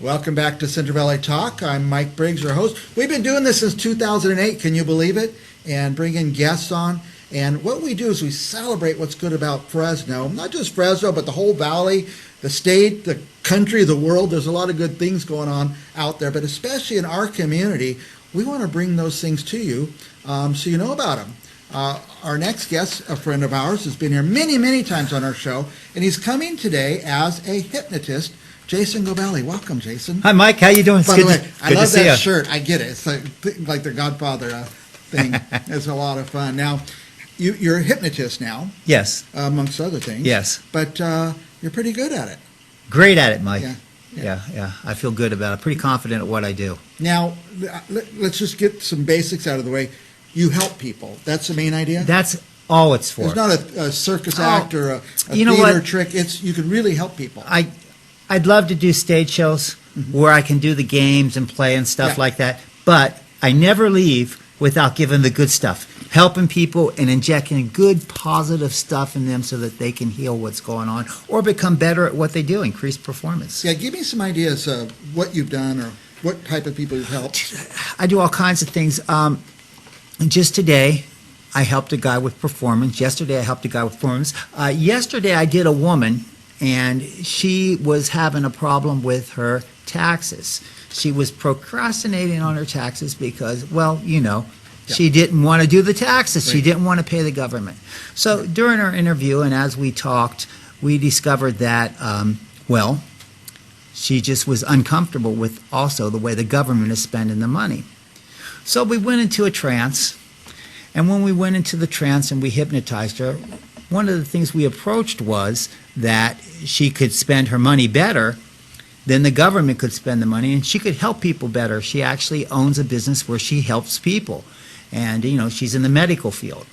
Welcome back to Central Valley Talk. I'm Mike Briggs, your host. We've been doing this since 2008, can you believe it? And bringing guests on. And what we do is we celebrate what's good about Fresno. Not just Fresno, but the whole valley, the state, the country, the world. There's a lot of good things going on out there. But especially in our community, we want to bring those things to you so you know about them. Our next guest, a friend of ours, has been here many, many times on our show. And he's coming today as a hypnotist. Jason Gobeli. Welcome, Jason. Hi, Mike. How you doing? It's By good the way, to, I good love to see that you. shirt. I get it. It's like the Godfather thing. It's a lot of fun. Now, you're a hypnotist now. Yes. Amongst other things. Yes. But you're pretty good at it. Great at it, Mike. Yeah. I feel good about it. Pretty confident at what I do. Now, let's just get some basics out of the way. You help people. That's the main idea? That's all it's for. It's not a circus act or a you know theater what? trick. You can really help people. I'd love to do stage shows where I can do the games and play and stuff like that, but I never leave without giving the good stuff, helping people and injecting good positive stuff in them so that they can heal what's going on or become better at what they do, increase performance. Yeah, give me some ideas of what you've done or what type of people you've helped. I do all kinds of things. Just today, I helped a guy with performance. Yesterday, I helped a guy with performance. Yesterday, I did a woman, and she was having a problem with her taxes. She was procrastinating on her taxes because, she didn't want to do the taxes. Right. She didn't want to pay the government. So during our interview and as we talked, we discovered that, she just was uncomfortable with also the way the government is spending the money. So we went into a trance, and when we went into the trance and we hypnotized her, one of the things we approached was that she could spend her money better than the government could spend the money, and she could help people better. She actually owns a business where she helps people, and she's in the medical field.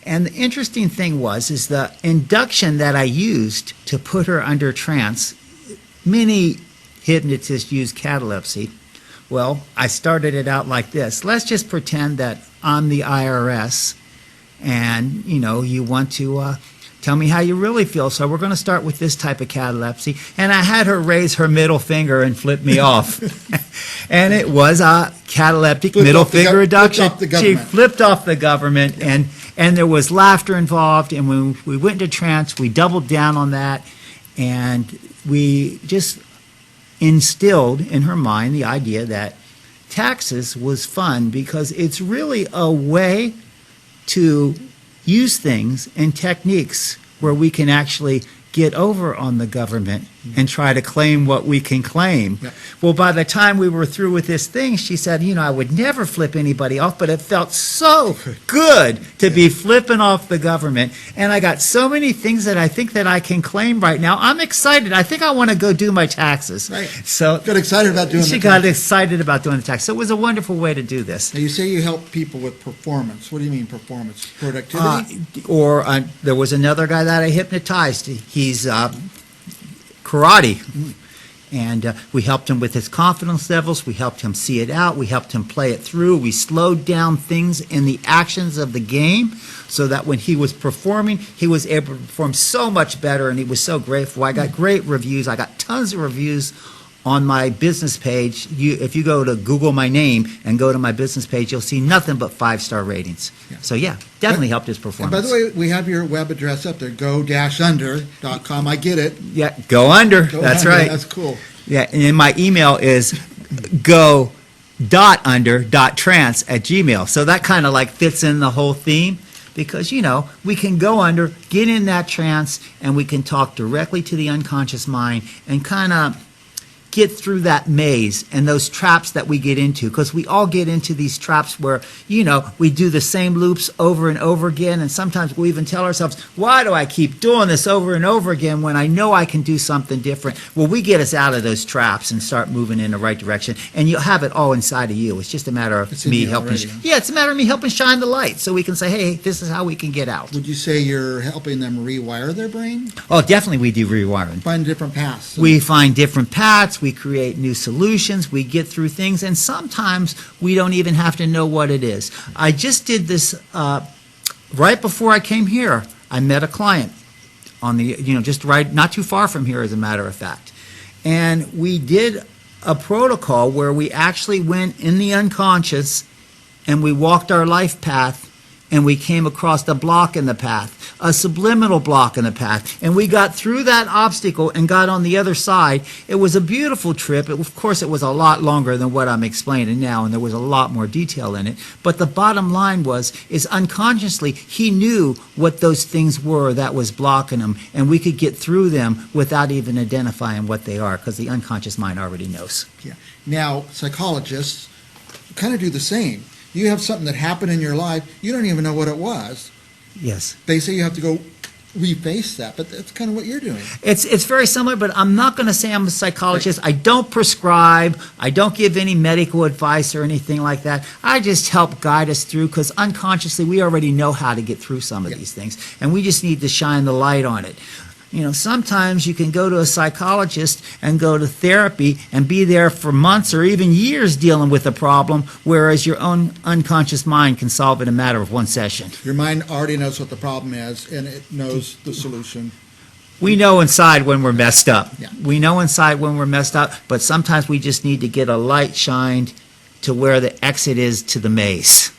And the interesting thing is the induction that I used to put her under trance. Many hypnotists use catalepsy. Well, I started it out like this. Let's just pretend that I'm the IRS and, you want to tell me how you really feel. So we're going to start with this type of catalepsy. And I had her raise her middle finger and flip me off. And it was a cataleptic middle finger induction. She flipped off the government, and there was laughter involved. And when we went into trance, we doubled down on that, and we just instilled in her mind the idea that taxes was fun because it's really a way to use things and techniques where we can actually get over on the government and try to claim what we can claim. Yeah. Well, by the time we were through with this thing, she said, I would never flip anybody off, but it felt so good to be flipping off the government. And I got so many things that I think that I can claim right now. I'm excited. I think I want to go do my taxes. Right. So got excited about doing She got excited about doing the taxes. So it was a wonderful way to do this. Now, you say you help people with performance. What do you mean performance? Productivity? There was another guy that I hypnotized. He's karate. And we helped him with his confidence levels. We helped him see it out. We helped him play it through. We slowed down things in the actions of the game so that when he was performing, he was able to perform so much better, and he was so grateful. I got great reviews. I got tons of reviews on my business page. If you go to Google my name and go to my business page, you'll see nothing but 5-star ratings. Yeah. So, definitely helped his performance. And by the way, we have your web address up there, go-under.com. I get it. Yeah, go under. That's right. That's cool. Yeah, and then my email is go.under.trance@gmail. So that kind of fits in the whole theme because, we can go under, get in that trance, and we can talk directly to the unconscious mind and kind of get through that maze and those traps that we get into, because we all get into these traps where, we do the same loops over and over again, and sometimes we even tell ourselves, why do I keep doing this over and over again when I know I can do something different? Well, we get us out of those traps and start moving in the right direction, and you'll have it all inside of you. It's just a matter of me helping. It's a matter of me helping shine the light so we can say, hey, this is how we can get out. Would you say you're helping them rewire their brain? Oh, definitely we do rewiring. Find different paths. We find different paths. We create new solutions. We get through things, and sometimes we don't even have to know what it is. I just did this right before I came here. I met a client on the, just right, not too far from here, as a matter of fact, and we did a protocol where we actually went in the unconscious and we walked our life path and we came across a block in the path, a subliminal block in the path, and we got through that obstacle and got on the other side. It was a beautiful trip. Of course, it was a lot longer than what I'm explaining now, and there was a lot more detail in it. But the bottom line is unconsciously, he knew what those things were that was blocking him, and we could get through them without even identifying what they are, because the unconscious mind already knows. Yeah. Now, psychologists kind of do the same. You have something that happened in your life, you don't even know what it was. Yes. They say you have to go reface that, but that's kind of what you're doing. It's very similar, but I'm not going to say I'm a psychologist. I don't prescribe. I don't give any medical advice or anything like that. I just help guide us through, because unconsciously we already know how to get through some of these things, and we just need to shine the light on it. You know, sometimes you can go to a psychologist and go to therapy and be there for months or even years dealing with a problem, whereas your own unconscious mind can solve it in a matter of one session. Your mind already knows what the problem is, and it knows the solution. We know inside when we're messed up. Yeah. We know inside when we're messed up, but sometimes we just need to get a light shined to where the exit is to the maze.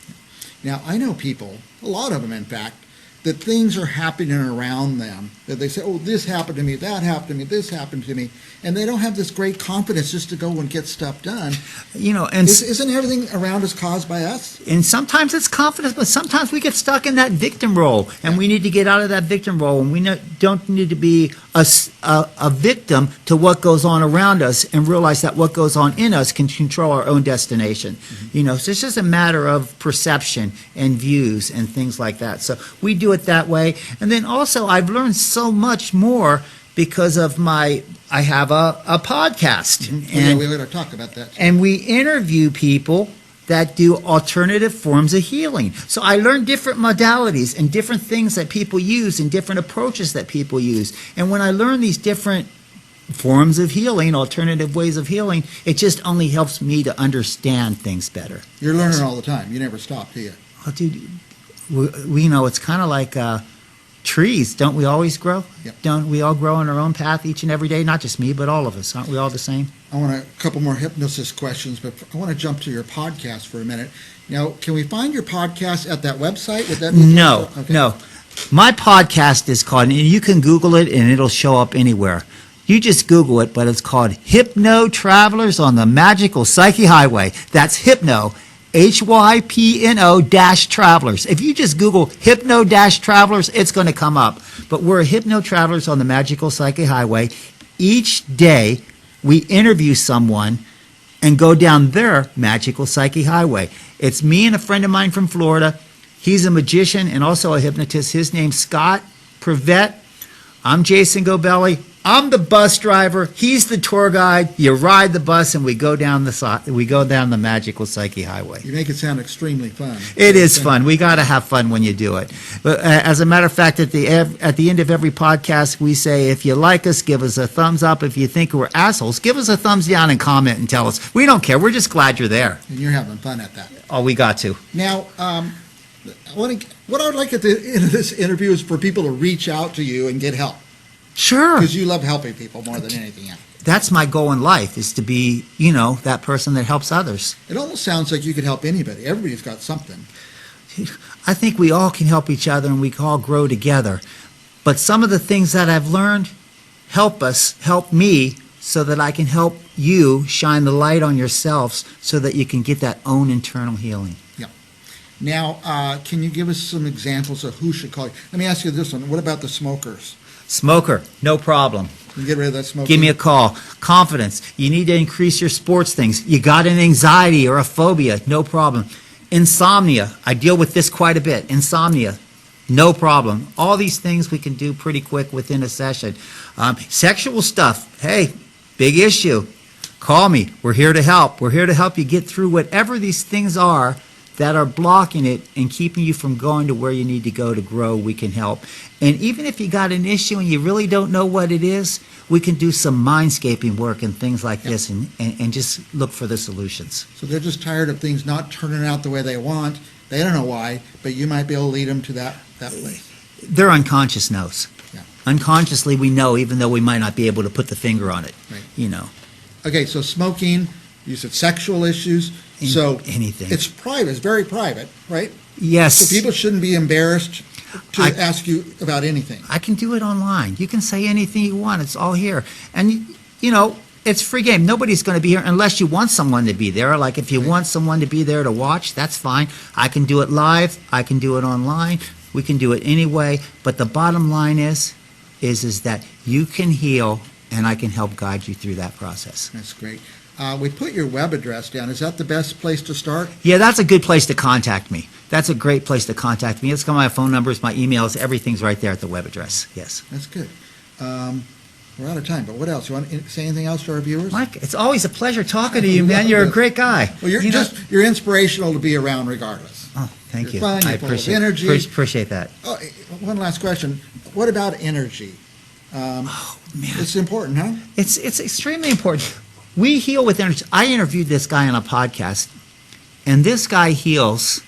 Now, I know people, a lot of them in fact, that things are happening around them, that they say, oh, this happened to me, that happened to me, this happened to me, and they don't have this great confidence just to go and get stuff done. You know, and Isn't everything around us caused by us? and sometimes it's confidence, but sometimes we get stuck in that victim role, and we need to get out of that victim role, and we don't need to be a victim to what goes on around us, and realize that what goes on in us can control our own destination. You know, so it's just a matter of perception and views and things like that. So we do it that way. And then also I've learned so much more because of I have a podcast. Yeah, we gotta talk about that. And we interview people that do alternative forms of healing. So I learned different modalities and different things that people use and different approaches that people use. And when I learn these different forms of healing, alternative ways of healing, it just only helps me to understand things better. You're learning all the time. You never stop, do you? Oh, dude, we know it's kind of like trees. Don't we always grow? Yep. Don't we all grow on our own path each and every day? Not just me, but all of us. Aren't we all the same? I want a couple more hypnosis questions, but I want to jump to your podcast for a minute. Now, can we find your podcast at that website? Would that be No, okay. no. My podcast is called, and you can Google it and it'll show up anywhere. You just Google it, but it's called Hypno Travelers on the Magical Psyche Highway. That's Hypno, HYPNO-Travelers. If you just Google Hypno-Travelers, it's going to come up. But we're Hypno Travelers on the Magical Psyche Highway. Each day, we interview someone and go down their magical psyche highway. It's me and a friend of mine from Florida. He's a magician and also a hypnotist. His name's Scott Prevette. I'm Jason Gobeli. I'm the bus driver. He's the tour guide. You ride the bus, and we go down the magical psyche highway. You make it sound extremely fun. It is fun. We got to have fun when you do it. But as a matter of fact, at the end of every podcast, we say, if you like us, give us a thumbs up. If you think we're assholes, give us a thumbs down and comment and tell us. We don't care. We're just glad you're there. And you're having fun at that. Oh, we got to. Now, what I would like at the end of this interview is for people to reach out to you and get help. Sure. Because you love helping people more than anything else. That's my goal in life, is to be, that person that helps others. It almost sounds like you could help anybody. Everybody's got something. I think we all can help each other and we can all grow together. But some of the things that I've learned help me, so that I can help you shine the light on yourselves so that you can get that own internal healing. Yeah. Now, can you give us some examples of who should call you? Let me ask you this one. What about the smokers? Smoker, no problem. You get rid of that smoking? Give me a call. Confidence. You need to increase your sports things. You got an anxiety or a phobia, no problem. Insomnia. I deal with this quite a bit. Insomnia, no problem. All these things we can do pretty quick within a session. Sexual stuff. Hey, big issue. Call me. We're here to help. We're here to help you get through whatever these things are that are blocking it and keeping you from going to where you need to go to grow. We can help. And even if you got an issue and you really don't know what it is, we can do some mindscaping work and things like this and just look for the solutions. So they're just tired of things not turning out the way they want. They don't know why, but you might be able to lead them to that place. Their unconscious knows. Yeah. Unconsciously we know, even though we might not be able to put the finger on it. Right. Okay, so smoking, you said sexual issues, so Anything. it's private, it's very private, right? Yes. So people shouldn't be embarrassed to I- ask you about anything. I can do it online. You can say anything you want. It's all here. And, it's free game. Nobody's going to be here unless you want someone to be there. Like if you want someone to be there to watch, that's fine. I can do it live. I can do it online. We can do it anyway. But the bottom line is that you can heal, and I can help guide you through that process. That's great. We put your web address down. Is that the best place to start? Yeah, that's a good place to contact me. That's a great place to contact me. It's got my phone numbers, my emails, everything's right there at the web address. Yes. That's good. We're out of time, but what else? You want to say anything else to our viewers? Mike, it's always a pleasure talking to you, man. You're a great guy. Well, you're inspirational to be around regardless. Oh, thank You're you. fun, I you're full of appreciate energy. appreciate that. Oh, one last question. What about energy? Man, It's important, huh? it's extremely important. We heal with energy. I interviewed this guy on a podcast, and this guy heals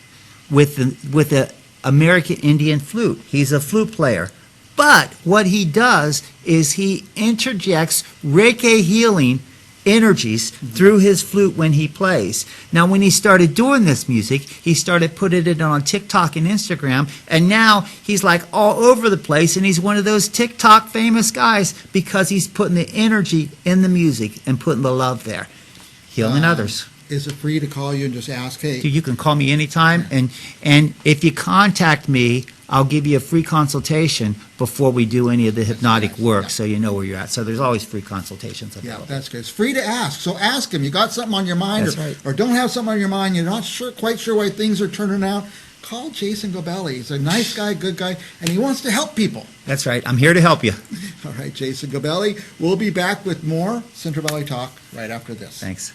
with the American Indian flute. He's a flute player. But what he does is he interjects Reiki healing energies through his flute when he plays. Now, when he started doing this music, he started putting it on TikTok and Instagram, and now he's like all over the place, and he's one of those TikTok famous guys because he's putting the energy in the music and putting the love there, healing others. Is it free to call you and just ask, hey, You can call me anytime, and if you contact me, I'll give you a free consultation before we do any of the hypnotic nice, work, yeah. so you know where you're at. So there's always free consultations yeah, available. that's good. It's free to ask. So ask him. You got something on your mind That's right. or don't have something on your mind, you're not quite sure why things are turning out, call Jason Gobeli. He's a nice guy, good guy, and he wants to help people. That's right. I'm here to help you. All right, Jason Gobeli. We'll be back with more Central Valley Talk right after this. Thanks.